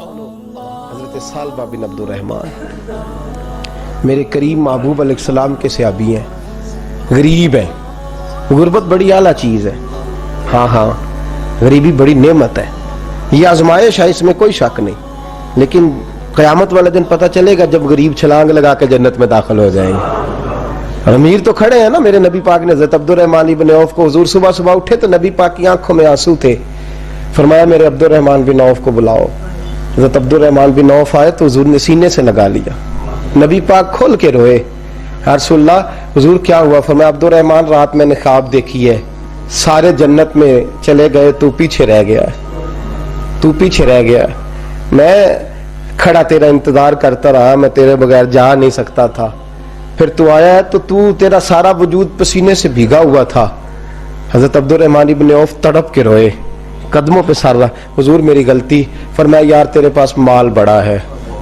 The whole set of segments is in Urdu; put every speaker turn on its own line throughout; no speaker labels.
حضرت سالبہ بن عبد الرحمن میرے کریم محبوب علیہ السلام کے صحابی ہیں، غریب ہیں۔ غربت بڑی اعلیٰ چیز ہے، ہاں غریبی بڑی نعمت ہے، یہ آزمائش ہے، اس میں کوئی شک نہیں، لیکن قیامت والے دن پتہ چلے گا جب غریب چھلانگ لگا کے جنت میں داخل ہو جائیں گے۔ امیر تو کھڑے ہیں نا، میرے نبی پاک نے حضرت عبد الرحمن بن عوف کو، حضور صبح صبح اٹھے تو نبی پاک کی آنکھوں میں آنسو تھے، فرمایا میرے عبد الرحمن بن عوف کو بلاؤ۔ حضرت عبد الرحمن بن عوف آئے تو حضور نے سینے سے لگا لیا، نبی پاک کھول کے روئے، یا رسول اللہ حضور کیا ہوا؟ فرمایا عبد الرحمن رات میں نے خواب دیکھی ہے، سارے جنت میں چلے گئے، تو پیچھے رہ گیا ہے، تو پیچھے رہ گیا ہے، میں کھڑا تیرا انتظار کرتا رہا، میں تیرے بغیر جا نہیں سکتا تھا، پھر تو آیا ہے تو تیرا سارا وجود پسینے سے بھیگا ہوا تھا۔ حضرت عبد الرحمن بن عوف تڑپ کے روئے، قدموں پہ سر رہا، حضور میری غلطی۔ فرمایا یار تیرے پاس مال بڑا ہے،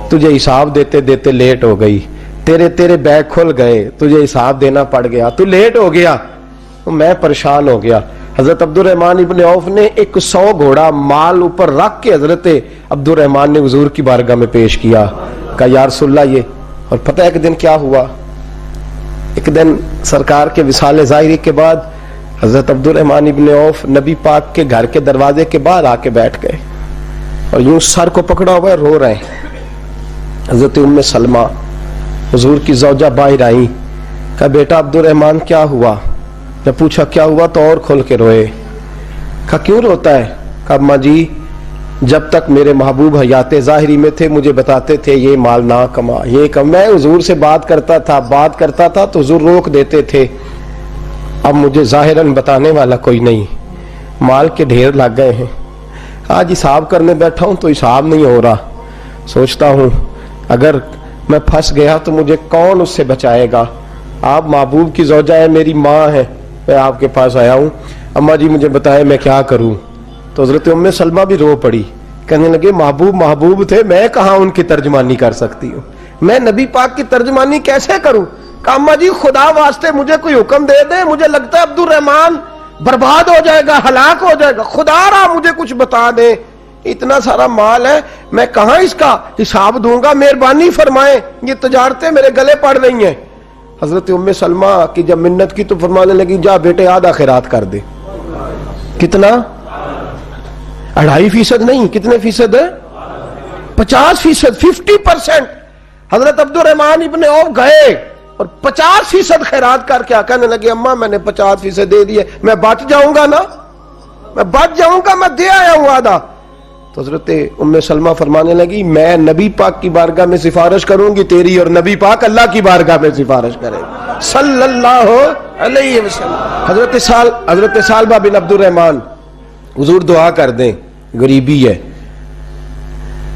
تجھے حساب دیتے دیتے لیٹ ہو گئی، تیرے بیگ کھل گئے، تجھے حساب دینا پڑ گیا، تو لیٹ ہو گیا، میں پریشان ہو گیا۔ حضرت عبد الرحمن ابن عوف نے 100 گھوڑا مال اوپر رکھ کے حضرت عبد الرحمن نے حضور کی بارگاہ میں پیش کیا، کہا یا رسول اللہ یہ۔ اور پتہ ہے ایک دن کیا ہوا؟ ایک دن سرکار کے وصال ظاہری کے بعد حضرت عبد الرحمن ابن عوف نبی پاک کے گھر کے دروازے کے باہر آ کے بیٹھ گئے اور یوں سر کو پکڑا ہوا ہے، رو رہے ہیں۔ حضرت ام سلمہ حضور کی زوجہ باہر آئیں، کہا بیٹا عبد الرحمن کیا ہوا؟ جب پوچھا کیا ہوا تو اور کھول کے روئے، کہا کیوں روتا ہے؟ کہا اماں جی جب تک میرے محبوب حیات ظاہری میں تھے مجھے بتاتے تھے یہ مال نہ کما، یہ کم، میں حضور سے بات کرتا تھا تو حضور روک دیتے تھے، اب مجھے ظاہراً بتانے والا کوئی نہیں، مال کے ڈھیر لگ گئے ہیں، آج حساب کرنے بیٹھا ہوں تو حساب نہیں ہو رہا، سوچتا ہوں اگر میں پھنس گیا تو مجھے کون اس سے بچائے گا؟ آپ محبوب کی زوجہ ہے، میری ماں ہے، میں آپ کے پاس آیا ہوں، اماں جی مجھے بتائے میں کیا کروں؟ تو حضرت ام سلمہ بھی رو پڑی، کہنے لگے محبوب تھے، میں کہاں ان کی ترجمانی کر سکتی ہوں، میں نبی پاک کی ترجمانی کیسے کروں؟ کہا اماں جی خدا واسطے مجھے کوئی حکم دے دیں، مجھے لگتا ہے عبد الرحمن برباد ہو جائے گا، ہلاک ہو جائے گا، خدا را مجھے کچھ بتا دیں، اتنا سارا مال ہے میں کہاں اس کا حساب دوں گا، مہربانی فرمائیں، یہ تجارتیں میرے گلے پڑ رہی ہیں۔ حضرت ام سلمہ کی جب منت کی تو فرمانے لگی جا بیٹے آدھا خیرات کر دے۔ کتنا؟ 2.5% نہیں، کتنے فیصد ہے؟ 50%، 50%۔ حضرت عبد الرحمن ابن عوف گئے اور 50% خیرات کر کے کہنے لگے اماں میں نے 50% دے دیے، میں بچ جاؤں گا نا، میں بچ جاؤں گا، میں دے آیا ہوں آدھا۔ تو حضرت ام سلمہ فرمانے لگی میں نبی پاک کی بارگاہ میں سفارش کروں گی تیری، اور نبی پاک اللہ کی بارگاہ میں سفارش کرے صلی اللہ علیہ وسلم۔ حضرت سالبہ بن عبد الرحمن حضور دعا کر دیں، غریبی ہے،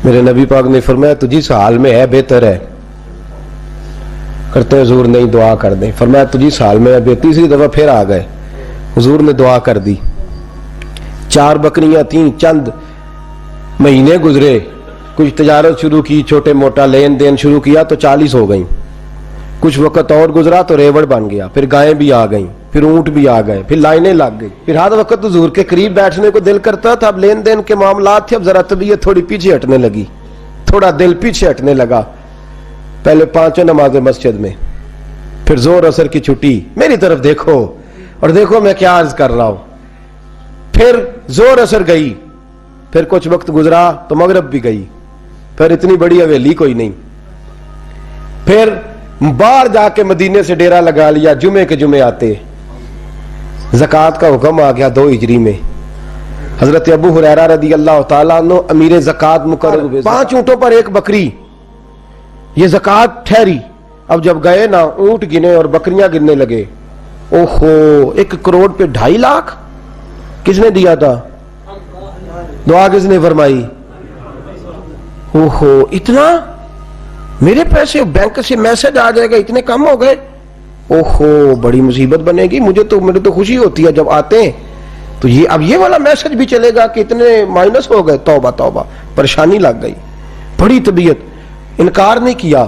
میرے نبی پاک نے فرمایا تجھی اس حال میں ہے بہتر ہے، کرتے حضور نہیں دعا کر دیں، فرمایا تجھی اس حال میں ہے، تیسری دفعہ پھر آ گئے، حضور نے دعا کر دی، 4 بکریاں تھیں، چند مہینے گزرے، کچھ تجارت شروع کی، چھوٹے موٹا لین دین شروع کیا تو 40 ہو گئیں، کچھ وقت اور گزرا تو ریوڑ بن گیا، پھر گائیں بھی آ گئیں، پھر اونٹ بھی آ گئے، پھر لائنیں لگ گئی، پھر ہر وقت حضور کے قریب بیٹھنے کو دل کرتا تھا، اب لین دین کے معاملات تھے، اب ذرا طبیعت تھوڑی پیچھے ہٹنے لگی، تھوڑا دل پیچھے ہٹنے لگا، پہلے 5 نمازیں مسجد میں، پھر زور اثر کی چھٹی، میری طرف دیکھو اور دیکھو میں کیا عرض کر رہا ہوں، پھر زور اثر گئی، پھر کچھ وقت گزرا تو مغرب بھی گئی، پھر اتنی بڑی حویلی کوئی نہیں، پھر باہر جا کے مدینے سے ڈیرا لگا لیا، جمعے کے جمعے آتے، زکوٰۃ کا حکم آ گیا 2 ہجری میں، حضرت ابو ہریرہ رضی اللہ تعالیٰ عنہ امیر زکوٰۃ مقرر ہوئے، 5 اونٹوں پر 1 بکری، یہ زکوٰۃ ٹھہری۔ اب جب گئے نا اونٹ گنے اور بکریاں گننے لگے، اوہو 1 کروڑ پہ 2.5 لاکھ کس نے دیا تھا؟ دعا کس نے فرمائی؟ اوہو اتنا، میرے پیسے بینک سے میسج آ جائے گا اتنے کم ہو گئے، اوہو بڑی مصیبت بنے گی، مجھے تو خوشی ہوتی ہے جب آتے ہیں تو اب یہ والا میسج بھی چلے گا کہ اتنے مائنس ہو گئے، توبہ توبہ، پریشانی لگ گئی، بڑی طبیعت، انکار نہیں کیا،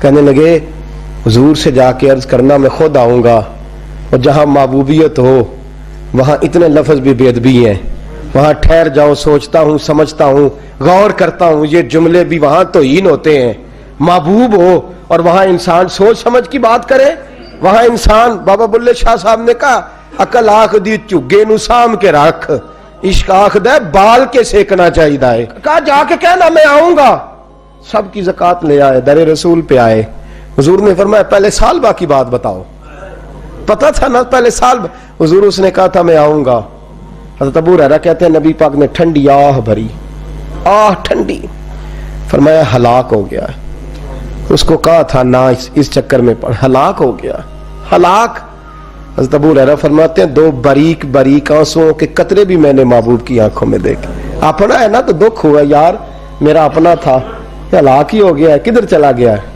کہنے لگے حضور سے جا کے عرض کرنا میں خود آؤں گا، اور جہاں محبوبیت ہو وہاں اتنے لفظ بھی بے ادبی ہیں، وہاں ٹھہر جاؤ, سوچتا ہوں, سمجھتا ہوں, غور کرتا ہوں, یہ جملے بھی وہاں توہین ہوتے ہیں. محبوب ہو اور وہاں انسان سوچ سمجھ کی بات کرے. وہاں انسان, بابا بلے شاہ صاحب نے کہا, عقل آخ دی چگے نو سام کے رکھ, عشق آخ دے بال کے سیکنا چاہیے. کہا جا کے کہنا میں آؤں گا. سب کی زکات لے آئے, در رسول پہ آئے. حضور نے فرمایا پہلے سالبہ کی بات بتاؤ. پتا تھا نا پہلے سال. حضور اس نے کہا تھا میں آؤں گا. حضرت ابو ہریرہ کہتے ہیں نبی پاک نے ٹھنڈی آہ بھری, آہ ٹھنڈی. فرمایا ہلاک ہو گیا. اس کو کہا تھا نہ اس چکر میں پڑ, ہلاک ہو گیا, ہلاک. حضرت ابو ہریرہ فرماتے ہیں دو باریک باریک آنسوؤں کے قطرے بھی میں نے محبوب کی آنکھوں میں دیکھے. اپنا ہے نا تو دکھ ہوا, یار میرا اپنا تھا, ہلاک ہی ہو گیا ہے, کدھر چلا گیا ہے.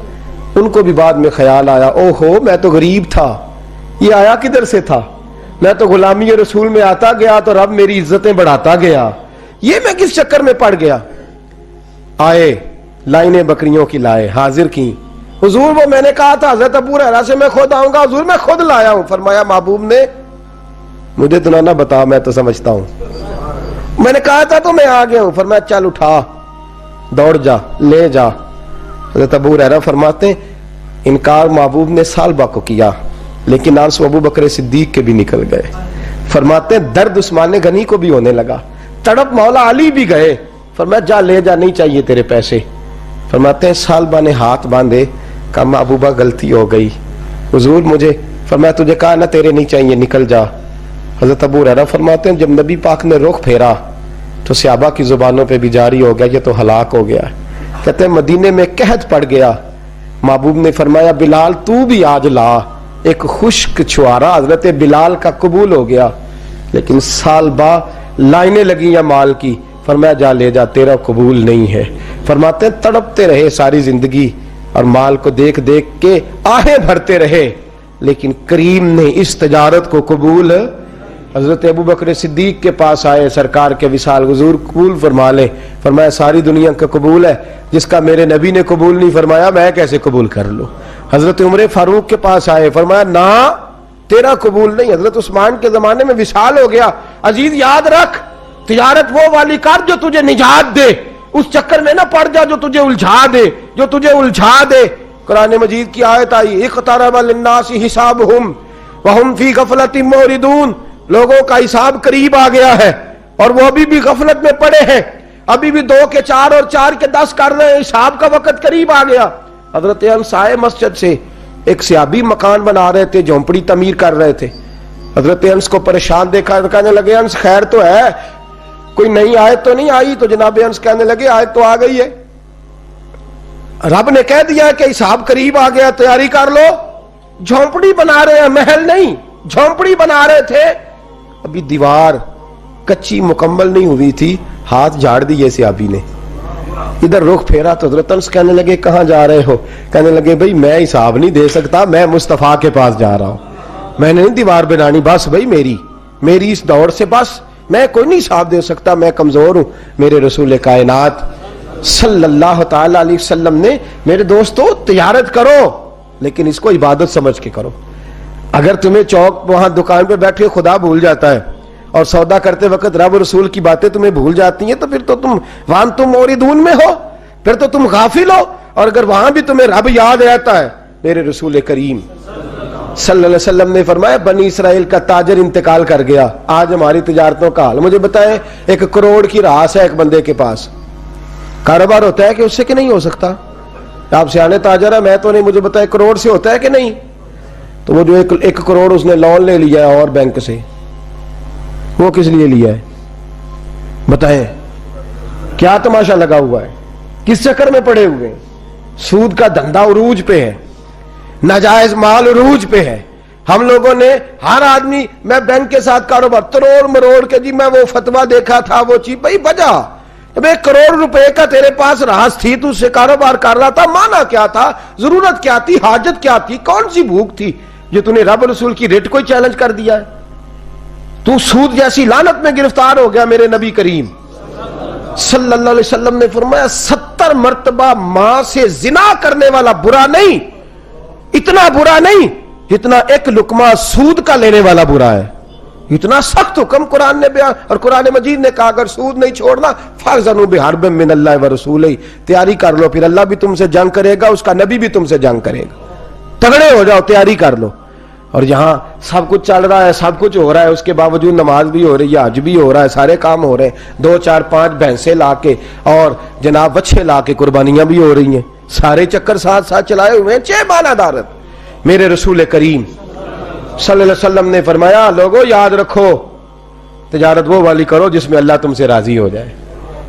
ان کو بھی بعد میں خیال آیا, او ہو میں تو غریب تھا, یہ آیا کدھر سے تھا, میں تو غلامی رسول میں آتا گیا تو رب میری عزتیں بڑھاتا گیا, یہ میں کس چکر میں پڑ گیا. آئے لائنیں بکریوں کی لائے, حاضر کی. حضور وہ میں نے کہا تھا حضرت ابو ہریرہ سے میں خود آؤں گا. حضور میں خود لایا ہوں. فرمایا محبوب نے مجھے تو نہ بتا, میں تو سمجھتا ہوں, میں نے کہا تھا تو میں آ گیا ہوں. فرمایا چل اٹھا, دوڑ جا, لے جا. حضرت ابو ہریرہ فرماتے ہیں انکار محبوب نے سالبہ کو کیا, لیکن آنسو ابو بکر صدیق کے بھی نکل گئے. فرماتے ہیں درد عثمان غنی کو بھی ہونے لگا, تڑپ مولا علی بھی گئے. فرمایا جا لے جا, نہیں چاہیے تیرے پیسے. فرماتے ہیں سالبہ نے ہاتھ باندھے, کہا محبوبہ غلطی ہو گئی. حضور مجھے, فرمایا تجھے کہا نا تیرے نہیں چاہیے, نکل جا. حضرت ابو ہریرہ فرماتے ہیں جب نبی پاک نے رخ پھیرا تو صحابہ کی زبانوں پہ بھی جاری ہو گیا یہ تو ہلاک ہو گیا. کہتے ہیں مدینے میں قحط پڑ گیا. محبوب نے فرمایا بلال تو بھی آج لا. ایک خشک چھوارا حضرت بلال کا قبول ہو گیا, لیکن سال با لائنیں لگی یا مال کی. فرمایا جا لے جا, تیرا قبول نہیں ہے. فرماتے ہیں تڑپتے رہے ساری زندگی اور مال کو دیکھ دیکھ کے آہیں بھرتے رہے, لیکن کریم نے اس تجارت کو قبول. حضرت ابو بکر صدیق کے پاس آئے, سرکار کے وصال, حضور قبول فرما لے. فرمایا ساری دنیا کا قبول ہے, جس کا میرے نبی نے قبول نہیں فرمایا میں کیسے قبول کر لوں. حضرت عمر فاروق کے پاس آئے, فرمایا نہ تیرا قبول نہیں. حضرت عثمان کے زمانے میں وصال ہو گیا. عزیز یاد رکھ, تجارت وہ والی کر جو تجھے نجات دے, اس چکر میں نہ پڑ جا جو تجھے الجھا دے. قرآن مجید کی آیت آئی اقترب للناس حسابہم وہم فی غفلۃ معرضون. لوگوں کا حساب قریب آ گیا ہے اور وہ ابھی بھی غفلت میں پڑے ہیں, ابھی بھی 2 کے 4 اور 4 کے 10 کر رہے ہیں. حساب کا وقت قریب آ گیا. حضرت انس آئے مسجد سے, ایک صحابی مکان بنا رہے تھے, جھونپڑی تعمیر کر رہے تھے. حضرت انس کو پریشان دیکھا, کہنے لگے انس خیر تو ہے, کوئی نئی آیت تو نہیں آئی؟ تو جناب انس کہنے لگے آیت تو آ گئی ہے, رب نے کہہ دیا کہ حساب قریب آ گیا, تیاری کر لو. جھونپڑی بنا رہے ہیں, محل نہیں, جھونپڑی بنا رہے تھے. ابھی دیوار کچی مکمل نہیں ہوئی تھی, ہاتھ جھاڑ دیے صحابی نے. ادھر رخ پھیرا تو حضرت انس کہنے لگے کہاں جا رہے ہو؟ کہنے لگے بھائی میں حساب نہیں دے سکتا, میں مصطفیٰ کے پاس جا رہا ہوں, میں نے نہیں دیوار بنانی, بس بھائی میری اس دور سے بس, میں کوئی نہیں حساب دے سکتا, میں کمزور ہوں. میرے رسول کائنات صلی اللہ تعالی علیہ وسلم نے, میرے دوستو تجارت کرو لیکن اس کو عبادت سمجھ کے کرو. اگر تمہیں چوک وہاں دکان پہ بیٹھے خدا بھول جاتا ہے اور سودا کرتے وقت رب رسول کی باتیں تمہیں بھول جاتی ہیں, تو پھر تو تم وہاں تم موردون میں ہو, پھر تو تم غافل ہو. اور اگر وہاں بھی تمہیں رب یاد رہتا ہے, میرے رسول کریم صلی اللہ علیہ وسلم نے فرمایا بنی اسرائیل کا تاجر انتقال کر گیا, آج ہماری تجارتوں کا حال. مجھے بتائیں 1 کروڑ کی راس ہے ایک بندے کے پاس, کاروبار ہوتا ہے کہ اس سے کہ نہیں ہو سکتا؟ آپ سیانے تاجر ہے, میں تو نہیں, مجھے بتائیں کروڑ سے ہوتا ہے کہ نہیں؟ تو وہ جو 1 کروڑ اس نے لون لے لیا ہے اور بینک سے, وہ کس لیے لیا ہے بتائیں؟ کیا تماشا لگا ہوا ہے, کس چکر میں پڑے ہوئے ہیں؟ سود کا دھندا عروج پہ ہے, ناجائز مال عروج پہ ہے. ہم لوگوں نے ہر آدمی, میں بینک کے ساتھ کاروبار تروڑ مروڑ کے, جی میں وہ فتویٰ دیکھا تھا وہ چیز, بھائی بجا اب 1 کروڑ روپے کا تیرے پاس راس تھی, تو اس سے کاروبار کر رہا تھا, مانا کیا تھا, ضرورت کیا تھی, حاجت کیا تھی, کون سی بھوک تھی جو تو نے رب رسول کی ریٹ کو چیلنج کر دیا ہے؟ تو سود جیسی لعنت میں گرفتار ہو گیا. میرے نبی کریم صلی اللہ علیہ وسلم نے فرمایا 70 مرتبہ ماں سے زنا کرنے والا برا نہیں, اتنا برا نہیں جتنا 1 لقمہ سود کا لینے والا برا ہے. اتنا سخت حکم قرآن نے بیان، اور قرآن مجید نے کہا اگر سود نہیں چھوڑنا فَأْذَنُوا بِحَرْبٍ مِّنَ اللَّهِ وَرَسُولِهِ، تیاری کر لو، پھر اللہ بھی تم سے جنگ کرے گا، اس کا نبی بھی تم سے جنگ کرے گا، تگڑے ہو جاؤ، تیاری کر لو۔ اور یہاں سب کچھ چل رہا ہے، سب کچھ ہو رہا ہے، اس کے باوجود نماز بھی ہو رہی ہے، حج بھی ہو رہا ہے، سارے کام ہو رہے ہیں، 2 4 5 بھینسیں لا کے اور جناب بچے لا کے قربانیاں بھی ہو رہی ہیں، سارے چکر ساتھ ساتھ چلائے ہوئے ہیں، 6 ماہ دارت۔ میرے رسول کریم صلی اللہ علیہ وسلم نے فرمایا لوگو یاد رکھو تجارت وہ والی کرو جس میں اللہ تم سے راضی ہو جائے۔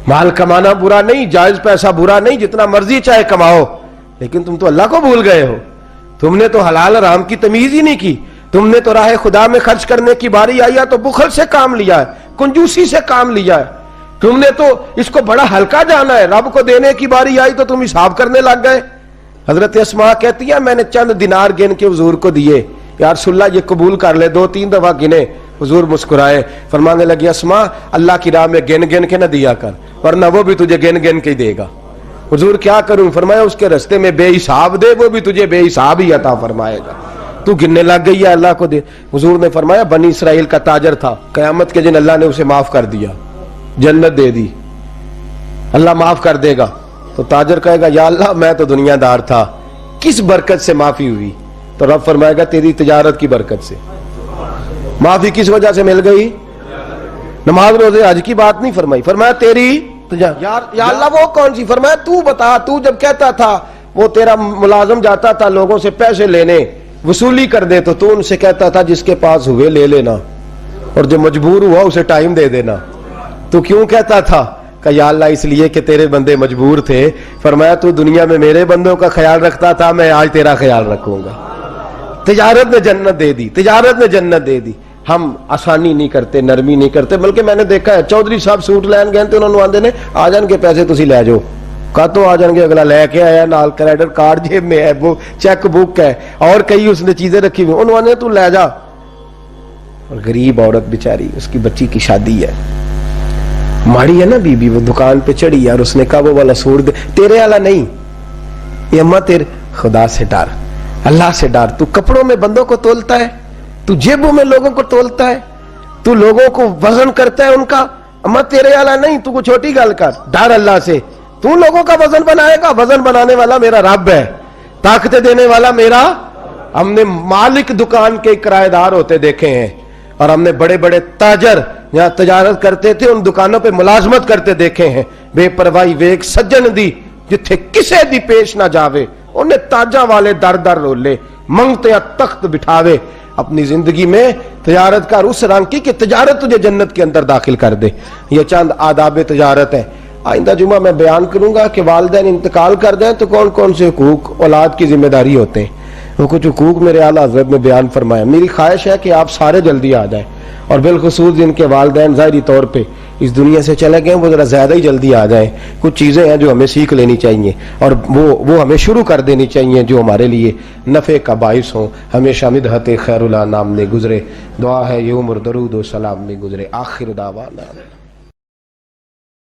مال کمانا برا نہیں، جائز پیسہ برا نہیں، جتنا مرضی چاہے کماؤ، لیکن تم تو اللہ کو بھول گئے ہو، تم نے تو حلال حرام کی تمیز ہی نہیں کی، تم نے تو راہ خدا میں خرچ کرنے کی باری آئی ہے تو بخل سے کام لیا ہے، کنجوسی سے کام لیا ہے، تم نے تو اس کو بڑا ہلکا جانا ہے، رب کو دینے کی باری آئی تو تم حساب کرنے لگ گئے۔ حضرت اسماء کہتی ہے میں نے چند دینار گن کے حضور کو دیے، یا رسول اللہ یہ قبول کر لے، 2 3 دفعہ گنے، حضور مسکرائے، فرمانے لگی اسماء اللہ کی راہ میں گن گن کے نہ دیا کر، ورنہ وہ بھی تجھے گن گن کے ہی دے گا۔ حضور کیا کروں؟ فرمایا اس کے رستے میں بے حساب دے، وہ بھی تجھے بے حساب ہی عطا فرمائے گا، تو گننے لگ گئی ہے اللہ کو دے۔ حضور نے فرمایا بنی اسرائیل کا تاجر تھا، قیامت کے دن اللہ نے اسے معاف کر دیا، جنت دے دی، اللہ معاف کر دے گا، تو تاجر کہے گا یا اللہ میں تو دنیا دار تھا، کس برکت سے معافی ہوئی؟ تو رب فرمائے گا تیری تجارت کی برکت سے۔ معافی کس وجہ سے مل گئی؟ نماز روزے حج کی بات نہیں فرمائی، فرمایا تیری یا اللہ وہ کون سی؟ فرمایا تو بتا، تو جب کہتا تھا وہ تیرا ملازم جاتا تھا لوگوں سے پیسے لینے وصولی کر دے تو ان سے کہتا تھا جس کے پاس ہوئے لے لینا، اور جو مجبور ہوا اسے ٹائم دے دینا، تو کیوں کہتا تھا؟ کہ یا اللہ اس لیے کہ تیرے بندے مجبور تھے۔ فرمایا تو دنیا میں میرے بندوں کا خیال رکھتا تھا، میں آج تیرا خیال رکھوں گا۔ تجارت نے جنت دے دی، تجارت نے جنت دے دی۔ ہم آسانی نہیں کرتے، نرمی نہیں کرتے، بلکہ میں نے دیکھا ہے چودھری صاحب سوٹ لین گئے تھے، انہوں نے آندے نے آ جان کے پیسے تسی لے جاؤ، کہا تو آ جان گے، اگلا لے کے آیا، نال کریڈٹ کارڈ جیب میں ہے، وہ چیک بک ہے اور کئی اس نے چیزیں رکھی ہوئی، انہوں نے تو لے جا۔ اور غریب عورت بیچاری، اس کی بچی کی شادی ہے، ماڑی ہے نا بی بی، وہ دکان پہ چڑھی اور اس نے کہا وہ والا سوٹ دے، تیرے والا نہیں، یہ اماں تیرے خدا سے ڈر، اللہ سے ڈر، تو کپڑوں میں بندوں کو تولتا ہے، تو جیبوں میں لوگوں کو تولتا ہے، تو لوگوں کو وزن کرتا ہے ان کا، اماں تیرے والا نہیں، تو کوئی چھوٹی گل کر، ڈر اللہ سے، تو لوگوں کا وزن بنائے گا، وزن بنانے والا میرا رب ہے، طاقت دینے والا میرا۔ ہم نے مالک دکان کے کرایہ دار ہوتے دیکھے ہیں، اور ہم نے بڑے بڑے تاجر یہاں تجارت کرتے تھے ان دکانوں پہ ملازمت کرتے دیکھے ہیں، بے پرواہی ویک سجن دی جتھے کسے دی پیش نہ جاوے، انہیں تاجاں والے در در رولے، منگتے تخت بٹھاوے۔ اپنی زندگی میں تجارت کا اس رنگ کی کہ تجارت تجھے جنت کے اندر داخل کر دے۔ یہ چند آداب تجارت ہے۔ آئندہ جمعہ میں بیان کروں گا کہ والدین انتقال کر دیں تو کون کون سے حقوق اولاد کی ذمہ داری ہوتے ہیں، وہ کچھ حقوق میرے اعلیٰ حضرت نے بیان فرمایا۔ میری خواہش ہے کہ آپ سارے جلدی آ جائیں، اور بالخصوص جن کے والدین ظاہری طور پہ اس دنیا سے چلے گئے وہ ذرا زیادہ ہی جلدی آ جائیں۔ کچھ چیزیں ہیں جو ہمیں سیکھ لینی چاہیے، اور وہ ہمیں شروع کر دینی چاہیے جو ہمارے لیے نفع کا باعث ہوں۔ ہمیشہ مدحت خیر الانام میں گزرے، دعا ہے یہ عمر درود و سلام میں گزرے۔ آخر دعوانا